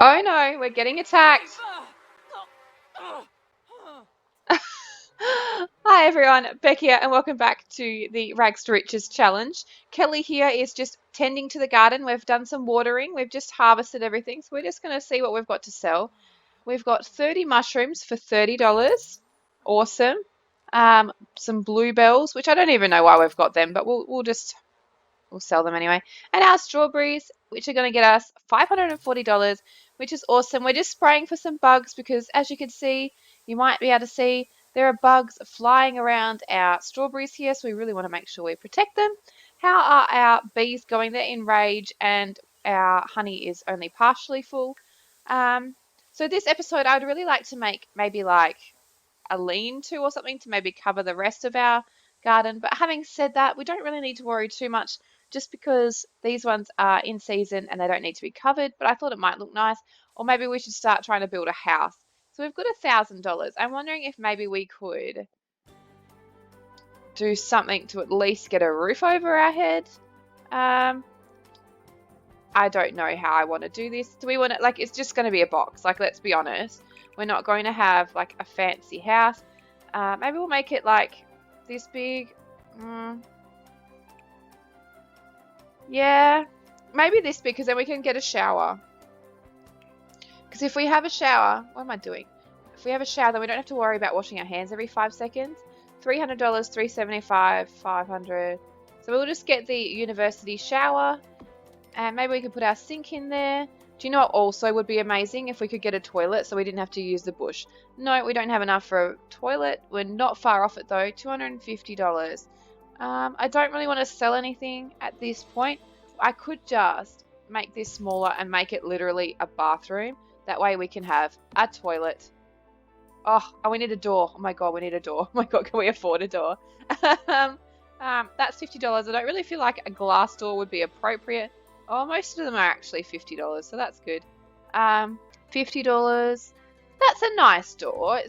Oh no, we're getting attacked. Hi everyone, Beck here, and welcome back to the Rags to Riches challenge. Kelly here is just tending to the garden. We've done some watering, we've just harvested everything, so we're just going to see what we've got to sell. We've got 30 mushrooms for $30. Awesome. Some bluebells, which I don't even know why we've got them, but we'll sell them anyway. And our strawberries, which are going to get us $540, which is awesome. We're just spraying for some bugs because, as you can see, you might be able to see there are bugs flying around our strawberries here, so we really want to make sure we protect them. How are our bees going? They're in rage, and our honey is only partially full. So this episode, I'd really like to make maybe like a lean-to or something to maybe cover the rest of our garden. But having said that, we don't really need to worry too much just because these ones are in season and they don't need to be covered. But I thought it might look nice, or maybe we should start trying to build a house. So we've got $1,000. I'm wondering if maybe we could do something to at least get a roof over our head. I don't know how I want to do this. Do we want it like it's just going to be a box? Like, let's be honest. We're not going to have like a fancy house. Maybe we'll make it like this big. Yeah, maybe this big because then we can get a shower. Because if we have a shower, what am I doing? If we have a shower, then we don't have to worry about washing our hands every 5 seconds. $300, $375, $500. So we'll just get the university shower. And maybe we could put our sink in there. Do you know what also would be amazing? If we could get a toilet so we didn't have to use the bush. No, we don't have enough for a toilet. We're not far off it though, $250. I don't really want to sell anything at this point. I could just make this smaller and make it literally a bathroom. That way we can have a toilet. Oh, we need a door. Oh my god, we need a door. Oh my god, can we afford a door? That's $50. I don't really feel like a glass door would be appropriate. Oh, most of them are actually $50, so that's good. $50. That's a nice door.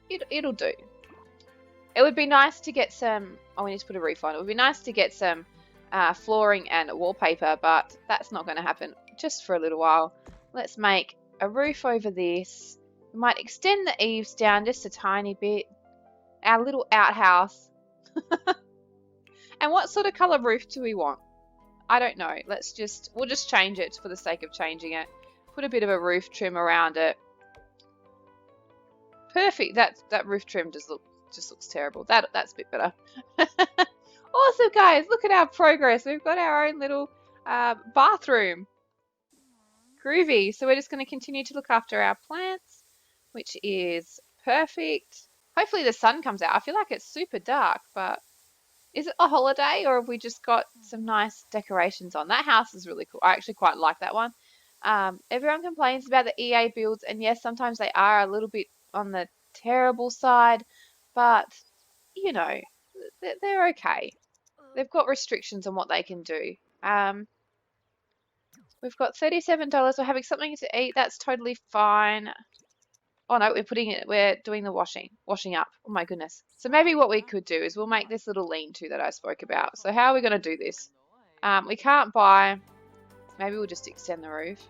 It'll do. It would be nice to get some. Oh, we need to put a roof on. It would be nice to get some flooring and wallpaper, but that's not going to happen just for a little while. Let's make a roof over this. We might extend the eaves down just a tiny bit. Our little outhouse. And what sort of color roof do we want? I don't know. We'll just change it for the sake of changing it. Put a bit of a roof trim around it. Perfect. That roof trim just looks terrible. That's a bit better. Awesome, guys. Look at our progress. We've got our own little bathroom. Groovy. So we're just going to continue to look after our plants, which is perfect. Hopefully the sun comes out. I feel like it's super dark, but is it a holiday or have we just got some nice decorations on? That house is really cool. I actually quite like that one. Everyone complains about the EA builds, and yes, sometimes they are a little bit on the terrible side, but you know, they're okay. They've got restrictions on what they can do. We've got $37. We're having something to eat. That's totally fine. Oh no, we're doing the washing up. Oh my goodness. So maybe what we could do is we'll make this little lean-to that I spoke about. So how are we going to do this? We can't buy, maybe we'll just extend the roof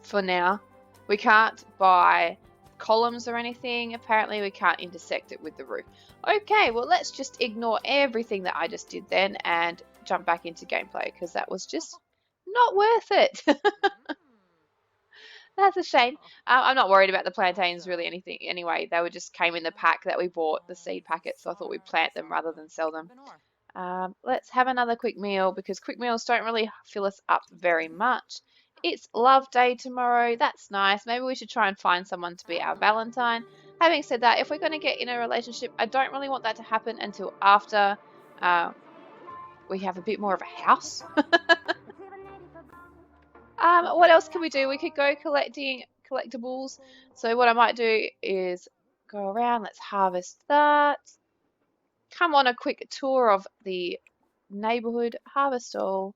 for now. We can't buy columns or anything. Apparently we can't intersect it with the roof. Okay, well let's just ignore everything that I just did then and jump back into gameplay because that was just not worth it. That's a shame. I'm not worried about the plantains really anything anyway. They were just came in the pack that we bought, the seed packets, so I thought we'd plant them rather than sell them. Let's have another quick meal because quick meals don't really fill us up very much. It's love day tomorrow. That's nice. Maybe we should try and find someone to be our Valentine. Having said that, if we're going to get in a relationship, I don't really want that to happen until after we have a bit more of a house. What else can we do? We could go collecting collectables. So what I might do is go around. Let's harvest that. Come on a quick tour of the neighborhood. Harvest all.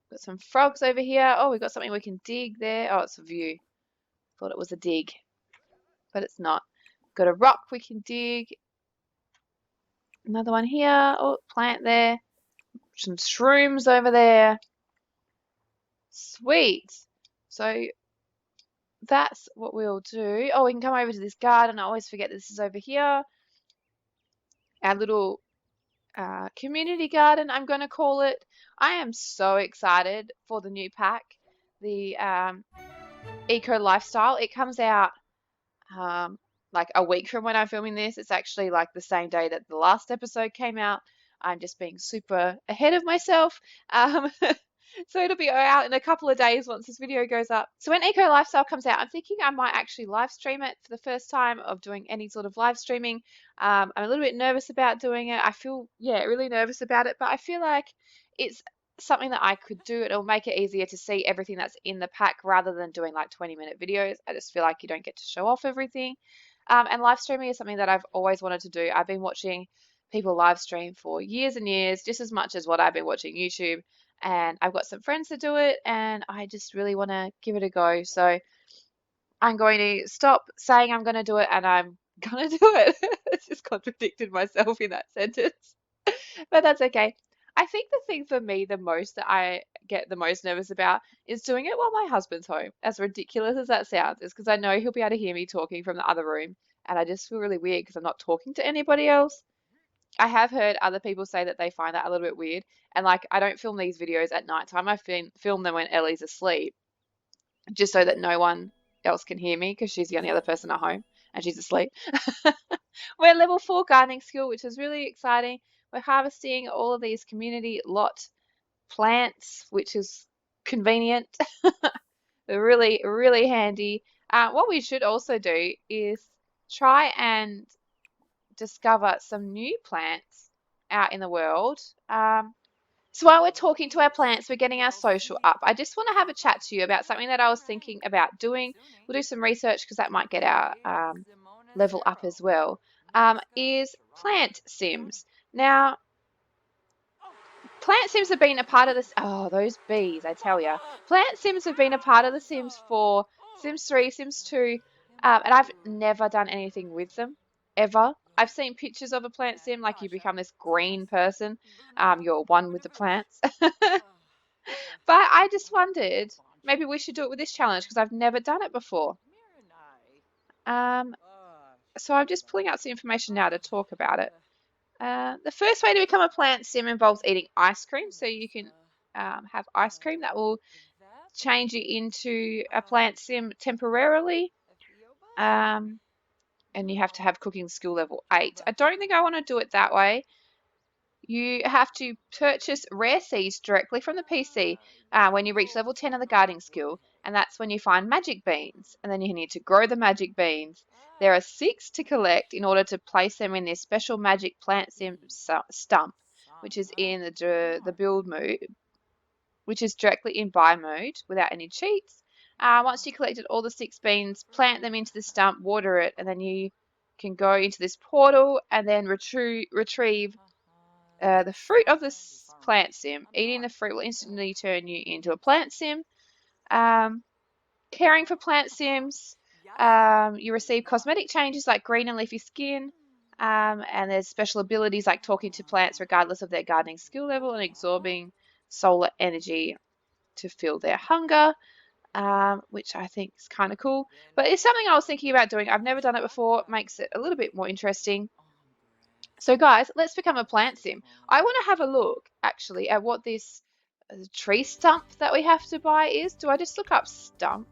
Got some frogs over here. Oh, we've got something we can dig there. Oh, it's a view. Thought it was a dig, but it's not. Got a rock we can dig. Another one here. Oh, plant there. Some shrooms over there. Sweet. So that's what we'll do. Oh, we can come over to this garden. I always forget this is over here. Our little community garden, I'm going to call it. I am so excited for the new pack, the Eco Lifestyle. It comes out um, like a week from when I'm filming this. It's actually like the same day that the last episode came out. I'm just being super ahead of myself. Um, so it'll be out in a couple of days once this video goes up. So when Eco Lifestyle comes out, I'm thinking I might actually live stream it for the first time of doing any sort of live streaming. I'm a little bit nervous about doing it. I feel, yeah, really nervous about it, but I feel like it's something that I could do. It'll make it easier to see everything that's in the pack rather than doing like 20-minute videos. I just feel like you don't get to show off everything. And live streaming is something that I've always wanted to do. I've been watching people live stream for years and years, just as much as what I've been watching YouTube. And I've got some friends that do it, and I just really want to give it a go. So I'm going to stop saying I'm going to do it, and I'm going to do it. I just contradicted myself in that sentence. But that's okay. I think the thing for me the most that I get the most nervous about is doing it while my husband's home. As ridiculous as that sounds, is because I know he'll be able to hear me talking from the other room, and I just feel really weird because I'm not talking to anybody else. I have heard other people say that they find that a little bit weird, and like I don't film these videos at night time. I film them when Ellie's asleep, just so that no one else can hear me because she's the only other person at home and she's asleep. We're level 4 gardening skill, which is really exciting. We're harvesting all of these community lot plants, which is convenient. Really, really handy. What we should also do is try and discover some new plants out in the world. So while we're talking to our plants, we're getting our social up. I just want to have a chat to you about something that I was thinking about doing. We'll do some research because that might get our level up as well. Is plant sims. Now, plant sims have been a part of this. Oh, those bees, I tell ya. Plant sims have been a part of the Sims for Sims 3, Sims 2, and I've never done anything with them, ever. I've seen pictures of a plant sim, like you become this green person. You're one with the plants. But I just wondered, maybe we should do it with this challenge because I've never done it before. Um, so I'm just pulling out some information now to talk about it. The first way to become a plant sim involves eating ice cream. So you can have ice cream that will change you into a plant sim temporarily. And you have to have cooking skill level 8. I don't think I want to do it that way. You have to purchase rare seeds directly from the PC when you reach level 10 of the gardening skill, and that's when you find magic beans. And then you need to grow the magic beans. There are 6 to collect in order to place them in this special magic plant sim stump, which is in the build mode, which is directly in buy mode without any cheats. Once you collected all the 6 beans, plant them into the stump, water it, and then you can go into this portal and then retrieve the fruit of this plant sim. Eating the fruit will instantly turn you into a plant sim. Um, Caring for plant sims, you receive cosmetic changes like green and leafy skin. And there's special abilities like talking to plants regardless of their gardening skill level and absorbing solar energy to fill their hunger, which I think is kind of cool. But it's something I was thinking about doing. I've never done it before. It makes it a little bit more interesting. So guys, let's become a plant sim. I want to have a look actually at what this tree stump that we have to buy is. Do I just look up stump?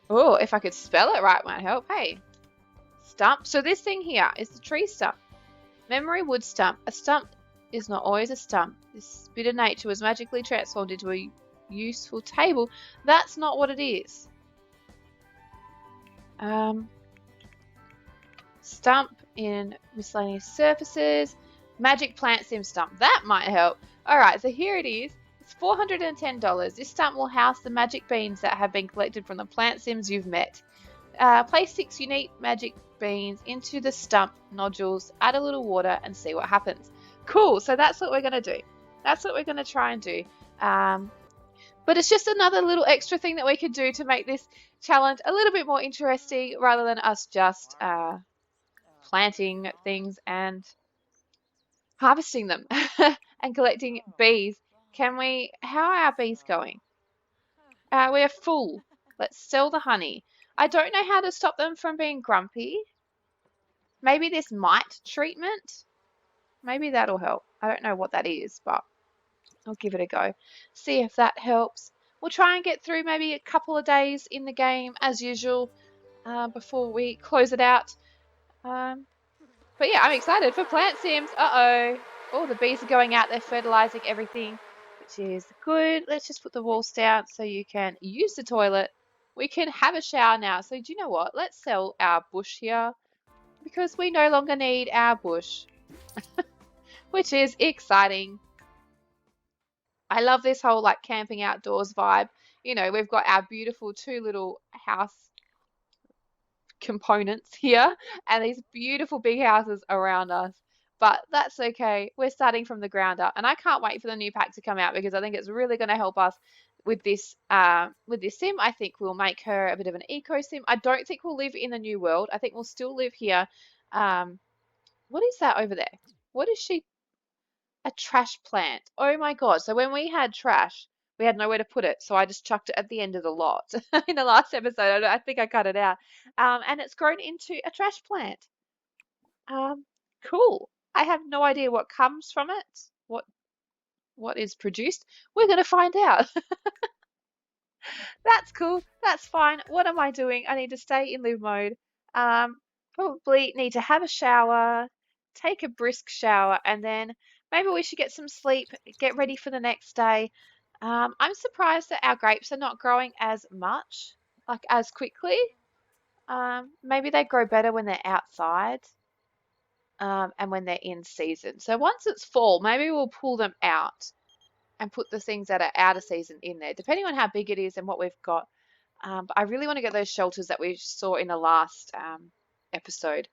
Oh, if I could spell it right might help. Hey, stump. So this thing here is the tree stump. Memory wood stump. A stump is not always a stump. This bit of nature was magically transformed into a useful table. That's not what it is. Stump in miscellaneous surfaces. Magic plant sim stump. That might help. Alright, so here it is. It's $410. This stump will house the magic beans that have been collected from the plant sims you've met. Place 6 unique magic beans into the stump nodules, add a little water, and see what happens. Cool, so that's what we're going to do. That's what we're going to try and do. But it's just another little extra thing that we could do to make this challenge a little bit more interesting rather than us just planting things and harvesting them and collecting bees. How are our bees going? We're full. Let's sell the honey. I don't know how to stop them from being grumpy. Maybe this mite treatment. Maybe that'll help. I don't know what that is, but I'll give it a go. See if that helps. We'll try and get through maybe a couple of days in the game as usual before we close it out. Um, but yeah, I'm excited for plant sims. Uh-oh. Oh, the bees are going out. They're fertilizing everything, which is good. Let's just put the walls down so you can use the toilet. We can have a shower now. So do you know what? Let's sell our bush here because we no longer need our bush, which is exciting. I love this whole like camping outdoors vibe. You know, we've got our beautiful two little house components here and these beautiful big houses around us. But that's okay. We're starting from the ground up, and I can't wait for the new pack to come out because I think it's really going to help us with this sim. I think we'll make her a bit of an eco sim. I don't think we'll live in the new world. I think we'll still live here. Um, what is that over there? What is she? A trash plant. Oh my God. So when we had trash, we had nowhere to put it. So I just chucked it at the end of the lot in the last episode. I think I cut it out. And it's grown into a trash plant. Um, cool. I have no idea what comes from it, what what is produced. We're going to find out. That's cool. That's fine. What am I doing? I need to stay in live mode. Um, Probably need to have a shower, take a brisk shower, and then maybe we should get some sleep, get ready for the next day. I'm surprised that our grapes are not growing as much, like as quickly. Maybe they grow better when they're outside, and when they're in season. So once it's fall, maybe we'll pull them out and put the things that are out of season in there, depending on how big it is and what we've got. But I really want to get those shelters that we saw in the last episode.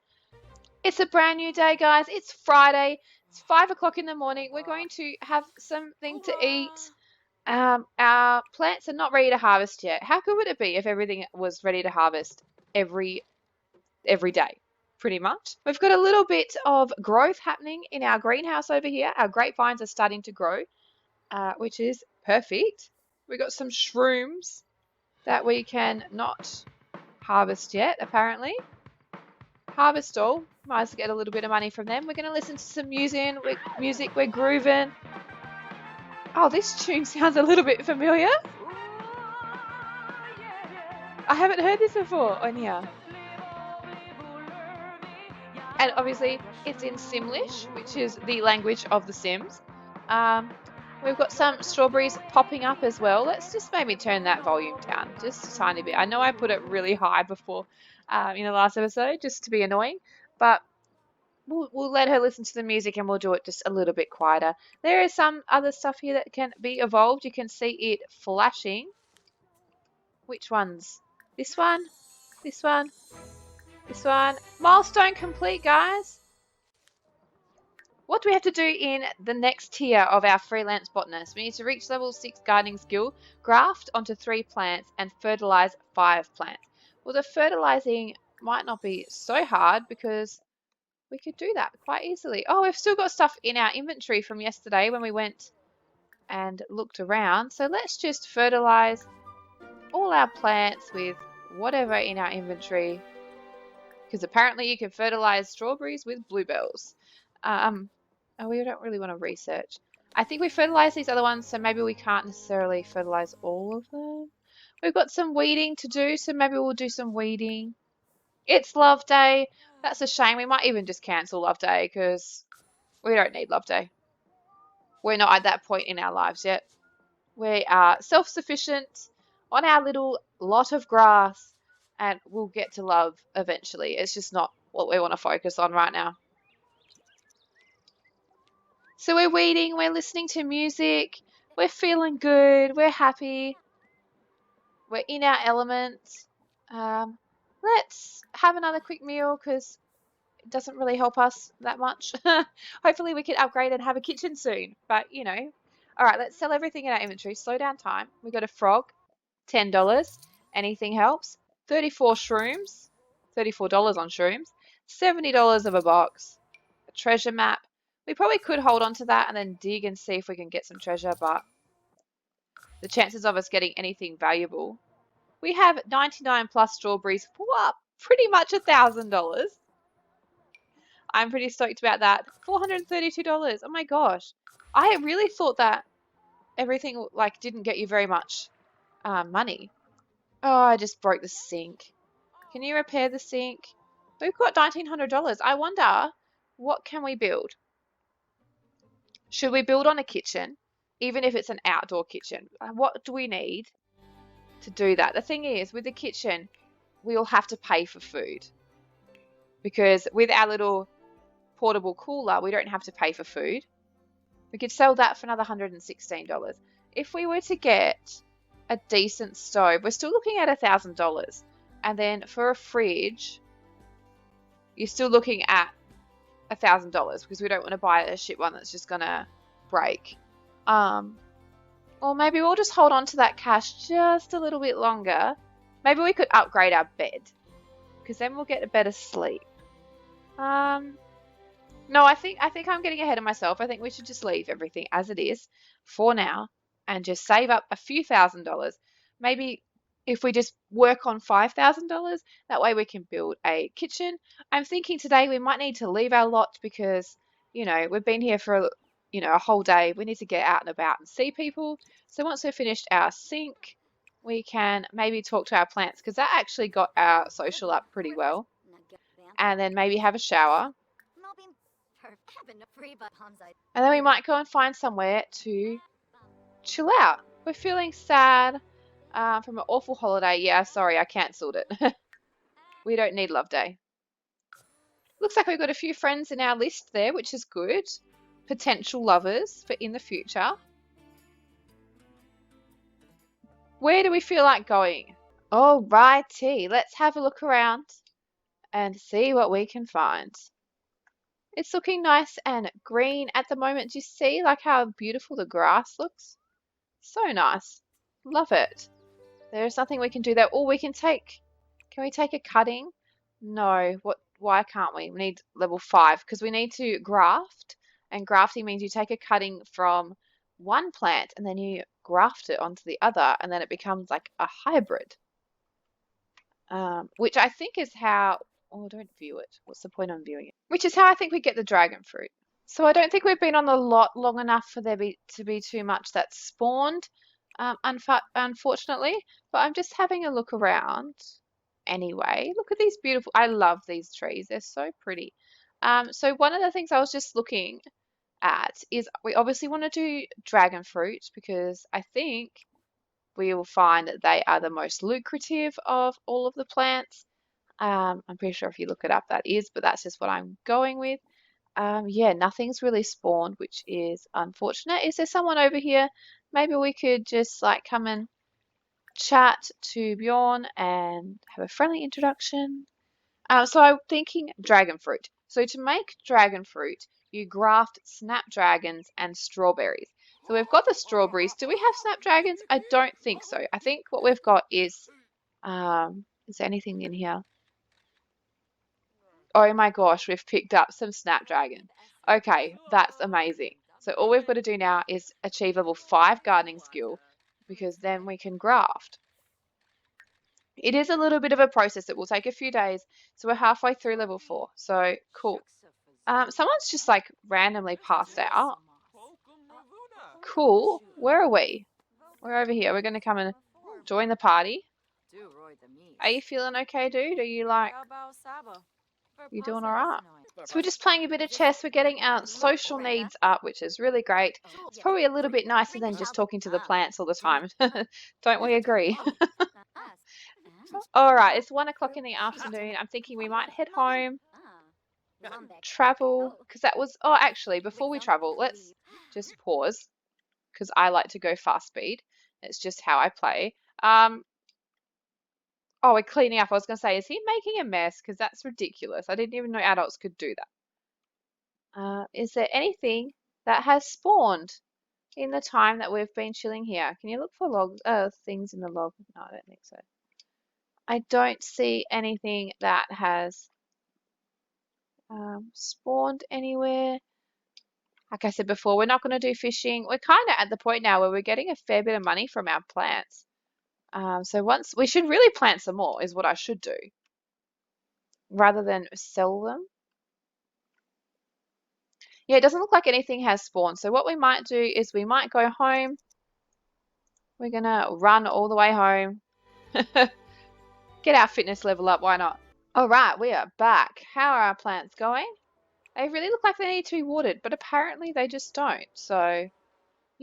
It's a brand new day, guys. It's Friday. It's 5 o'clock in the morning. We're going to have something to eat. Our plants are not ready to harvest yet. How good would it be if everything was ready to harvest every every day? Pretty much. We've got a little bit of growth happening in our greenhouse over here. Our grapevines are starting to grow, which is perfect. We've got some shrooms that we can not harvest yet, apparently. Harvest all. Might as well get a little bit of money from them. We're going to listen to some music. We're grooving. Oh, this tune sounds a little bit familiar. I haven't heard this before on here. And obviously, it's in Simlish, which is the language of the Sims. We've got some strawberries popping up as well. Let's just maybe turn that volume down just a tiny bit. I know I put it really high before in the last episode just to be annoying, but we'll let her listen to the music and we'll do it just a little bit quieter. There is some other stuff here that can be evolved. You can see it flashing. Which ones? This one? This one? This one? Milestone complete, guys. What do we have to do in the next tier of our freelance botanist? We need to reach level 6 gardening skill, graft onto 3 plants, and fertilize 5 plants. Well, the fertilizing might not be so hard because we could do that quite easily. Oh, we've still got stuff in our inventory from yesterday when we went and looked around. So let's just fertilize all our plants with whatever in our inventory, because apparently you can fertilize strawberries with bluebells. Oh, we don't really want to research. I think we fertilize these other ones, so maybe we can't necessarily fertilize all of them. We've got some weeding to do, so maybe we'll do some weeding. It's Love Day. That's a shame. We might even just cancel Love Day because we don't need Love Day. We're not at that point in our lives yet. We are self-sufficient on our little lot of grass, and we'll get to love eventually. It's just not what we want to focus on right now. So we're weeding, we're listening to music, we're feeling good, we're happy, we're in our element. Let's have another quick meal because it doesn't really help us that much. Hopefully we can upgrade and have a kitchen soon, but you know. All right, let's sell everything in our inventory. Slow down time. We got a frog, $10. Anything helps. 34 shrooms, $34 on shrooms. $70 of a box. A treasure map. We probably could hold on to that and then dig and see if we can get some treasure, but the chances of us getting anything valuable. We have 99 plus strawberries for pretty much $1,000. I'm pretty stoked about that. $432. Oh my gosh. I really thought that everything like didn't get you very much money. Oh, I just broke the sink. Can you repair the sink? We've got $1,900. I wonder, what can we build? Should we build on a kitchen, even if it's an outdoor kitchen? What do we need to do that? The thing is, with the kitchen, we'll have to pay for food because with our little portable cooler, we don't have to pay for food. We could sell that for another $116. If we were to get a decent stove, we're still looking at $1,000. And then for a fridge, you're still looking at $1,000 because we don't want to buy a shit one that's just gonna break. Or maybe we'll just hold on to that cash just a little bit longer. Maybe we could upgrade our bed because then we'll get a better sleep. No, I think I'm getting ahead of myself. I think we should just leave everything as it is for now and just save up a few $1,000s. Maybe if we just work on $5,000, that way we can build a kitchen. I'm thinking today we might need to leave our lot because, we've been here for a whole day. We need to get out and about and see people. So once we've finished our sink, we can maybe talk to our plants because that actually got our social up pretty well. And then maybe have a shower. And then we might go and find somewhere to chill out. We're feeling sad from an awful holiday. Yeah, sorry, I cancelled it. We don't need Love Day. Looks like we've got a few friends in our list there, which is good. Potential lovers for in the future. Where do we feel like going? Alrighty, let's have a look around and see what we can find. It's looking nice and green at the moment. Do you see like how beautiful the grass looks? So nice. Love it. There's nothing we can do there. Or we can take, can we take a cutting? No. Why can't we? We need level 5 because we need to graft. And grafting means you take a cutting from one plant and then you graft it onto the other and then it becomes like a hybrid. Which I think is how, oh, don't view it. What's the point of viewing it? Which is how I think we get the dragon fruit. So I don't think we've been on the lot long enough for there to be too much that's spawned, unfortunately. But I'm just having a look around anyway. Look at these beautiful, I love these trees. They're so pretty. So one of the things I was just looking at is we obviously want to do dragon fruit because I think we will find that they are the most lucrative of all of the plants. I'm pretty sure if you look it up that is, but that's just what I'm going with. Yeah, nothing's really spawned, which is unfortunate. Is there someone over here? Maybe we could just like come and chat to Bjorn and have a friendly introduction. So I'm thinking dragon fruit. So to make dragon fruit, you graft snapdragons and strawberries. So we've got the strawberries. Do we have snapdragons? I don't think so. I think what we've got is there anything in here? Oh my gosh, we've picked up some snapdragon. Okay, that's amazing. So all we've got to do now is achieve level 5 gardening skill because then we can graft. It is a little bit of a process. It will take a few days. So we're halfway through level 4. So cool. Someone's just like randomly passed out. Cool. Where are we? We're over here. We're going to come and join the party. Are you feeling okay, dude? Are you like, you doing all right? So we're just playing a bit of chess. We're getting our social needs up, which is really great. It's probably a little bit nicer than just talking to the plants all the time. Don't we agree? All right, it's 1 o'clock in the afternoon. I'm thinking we might head home, travel, because that was, oh, actually, before we travel, let's just pause because I like to go fast speed. It's just how I play. Oh, we're cleaning up. I was going to say, is he making a mess? Because that's ridiculous. I didn't even know adults could do that. Is there anything that has spawned in the time that we've been chilling here? Can you look for things in the log? No, I don't think so. I don't see anything that has spawned anywhere. Like I said before, we're not going to do fishing. We're kind of at the point now where we're getting a fair bit of money from our plants. So once we should really plant some more is what I should do rather than sell them. Yeah, it doesn't look like anything has spawned. So what we might do is we might go home. We're gonna run all the way home. Get our fitness level up, why not? All right, we are back. How are our plants going? They really look like they need to be watered, but apparently they just don't. So,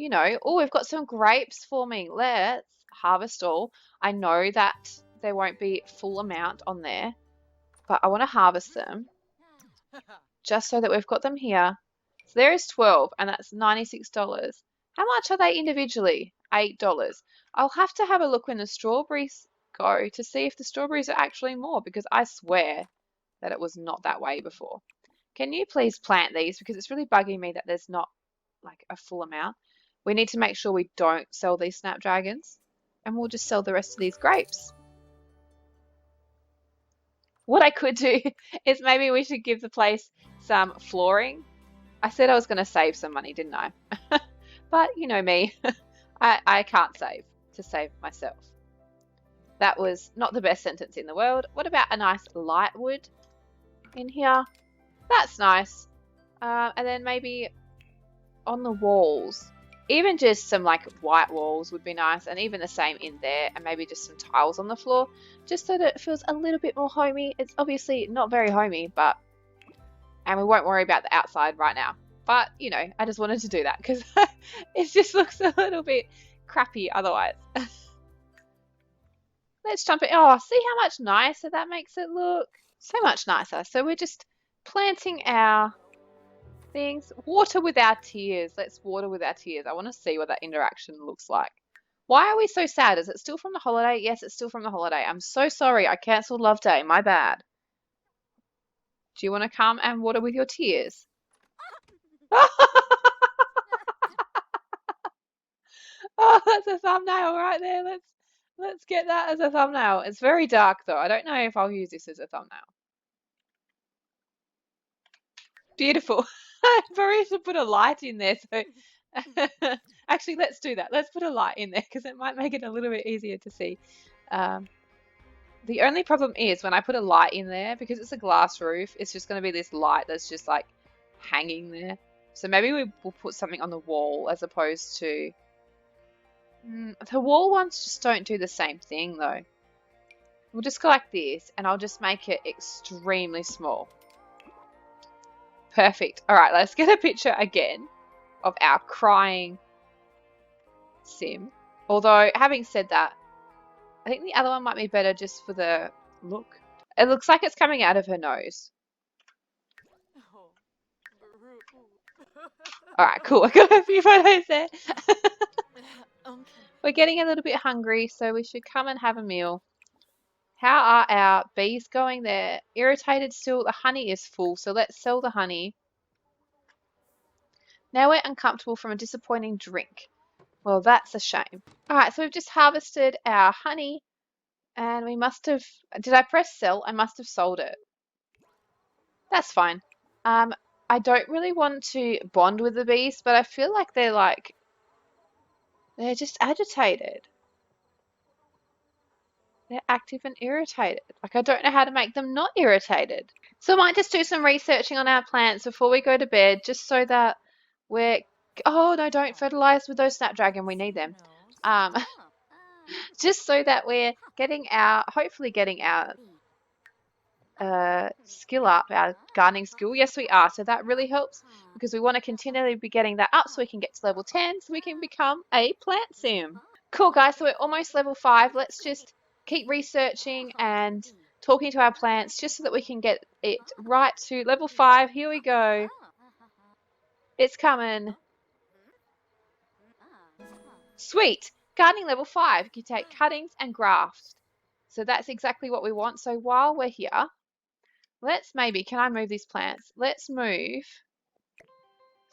oh, we've got some grapes forming. Let's harvest all. I know that there won't be full amount on there, but I want to harvest them just so that we've got them here. So there is 12, and that's $96. How much are they individually? $8. I'll have to have a look when the strawberries go to see if the strawberries are actually more, because I swear that it was not that way before. Can you please plant these? Because it's really bugging me that there's not like a full amount. We need to make sure we don't sell these snapdragons, and we'll just sell the rest of these grapes. What I could do is maybe we should give the place some flooring. I said I was going to save some money, didn't I? But you know me, I can't save to save myself. That was not the best sentence in the world. What about a nice light wood in here? That's nice. And then maybe on the walls, even just some like white walls would be nice, and even the same in there, and maybe just some tiles on the floor, just so that it feels a little bit more homey. It's obviously not very homey, and we won't worry about the outside right now. But, I just wanted to do that because it just looks a little bit crappy otherwise. Let's jump in. Oh, see how much nicer that makes it look? So much nicer. So we're just planting our things. Water with our tears. Let's water with our tears. I want to see what that interaction looks like. Why are we so sad? Is it still from the holiday? Yes, it's still from the holiday. I'm so sorry. I cancelled Love Day. My bad. Do you want to come and water with your tears? Oh, that's a thumbnail right there. Let's get that as a thumbnail. It's very dark though. I don't know if I'll use this as a thumbnail. Beautiful. I probably should put a light in there. So actually, let's do that. Let's put a light in there because it might make it a little bit easier to see. The only problem is when I put a light in there, because it's a glass roof, it's just going to be this light that's just like hanging there. So maybe we will put something on the wall as opposed to... the wall ones just don't do the same thing though. We'll just go like this, and I'll just make it extremely small. Perfect. All right, let's get a picture again of our crying sim. Although, having said that, I think the other one might be better just for the look. It looks like it's coming out of her nose. All right, cool. I got a few photos there. We're getting a little bit hungry, so we should come and have a meal. How are our bees going? They're irritated still. The honey is full, so let's sell the honey. Now we're uncomfortable from a disappointing drink. Well, that's a shame. All right, so we've just harvested our honey, and we must have... Did I press sell? I must have sold it. That's fine. I don't really want to bond with the bees, but I feel like they're just agitated. They're active and irritated. Like, I don't know how to make them not irritated. So I might just do some researching on our plants before we go to bed, just so that we're... Oh, no, don't fertilize with those snapdragon. We need them. Just so that we're hopefully getting our skill up, our gardening skill. Yes, we are. So that really helps because we want to continually be getting that up so we can get to level 10 so we can become a plant sim. Cool, guys. So we're almost level 5. Let's just keep researching and talking to our plants just so that we can get it right to level 5. Here we go. It's coming. Sweet. Gardening level 5. You take cuttings and graft. So that's exactly what we want. So while we're here, can I move these plants? Let's move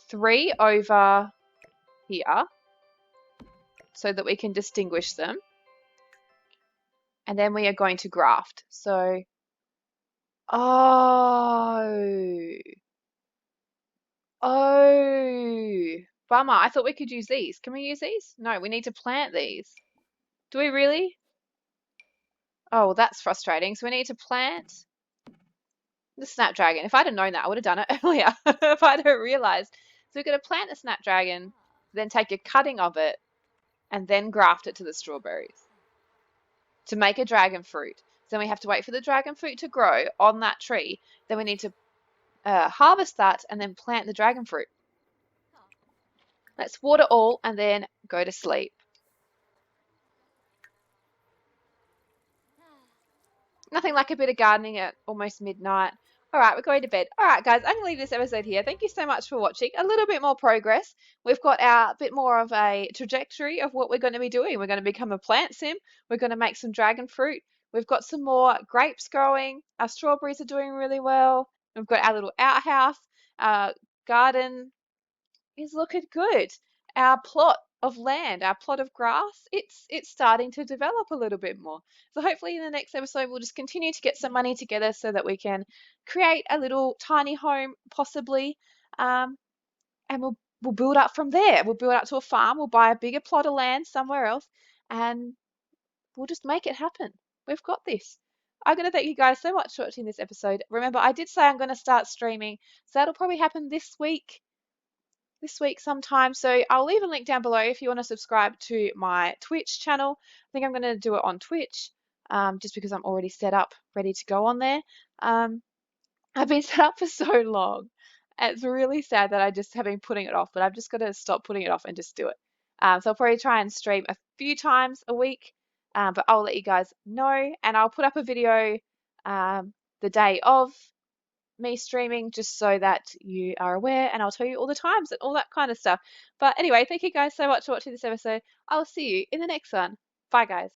3 over here so that we can distinguish them. And then we are going to graft. So, oh, Oh, bummer. I thought we could use these. Can we use these? No, we need to plant these. Do we really? Oh, well, that's frustrating. So we need to plant the snapdragon. If I'd have known that, I would have done it earlier if I'd have realized. So we're going to plant the snapdragon, then take a cutting of it, and then graft it to the strawberries to make a dragon fruit. So then we have to wait for the dragon fruit to grow on that tree. Then we need to harvest that and then plant the dragon fruit. Let's water all and then go to sleep. Nothing like a bit of gardening at almost midnight. All right, we're going to bed. All right, guys, I'm going to leave this episode here. Thank you so much for watching. A little bit more progress. We've got our bit more of a trajectory of what we're going to be doing. We're going to become a plant sim. We're going to make some dragon fruit. We've got some more grapes growing. Our strawberries are doing really well. We've got our little outhouse. Our garden is looking good. Our plot of land, our plot of grass, it's starting to develop a little bit more. So hopefully in the next episode we'll just continue to get some money together so that we can create a little tiny home possibly, and we'll build up from there. We'll build up to a farm. We'll buy a bigger plot of land somewhere else, and we'll just make it happen. We've got this. I'm going to thank you guys so much for watching this episode. Remember, I did say I'm going to start streaming, so that'll probably happen this week sometime. So I'll leave a link down below if you want to subscribe to my Twitch channel. I think I'm going to do it on Twitch, just because I'm already set up, ready to go on there. I've been set up for so long. It's really sad that I just have been putting it off, but I've just got to stop putting it off and just do it. So I'll probably try and stream a few times a week, but I'll let you guys know, and I'll put up a video the day of me streaming just so that you are aware, and I'll tell you all the times and all that kind of stuff. But anyway, thank you guys so much for watching this episode. I'll see you in the next one. Bye, guys.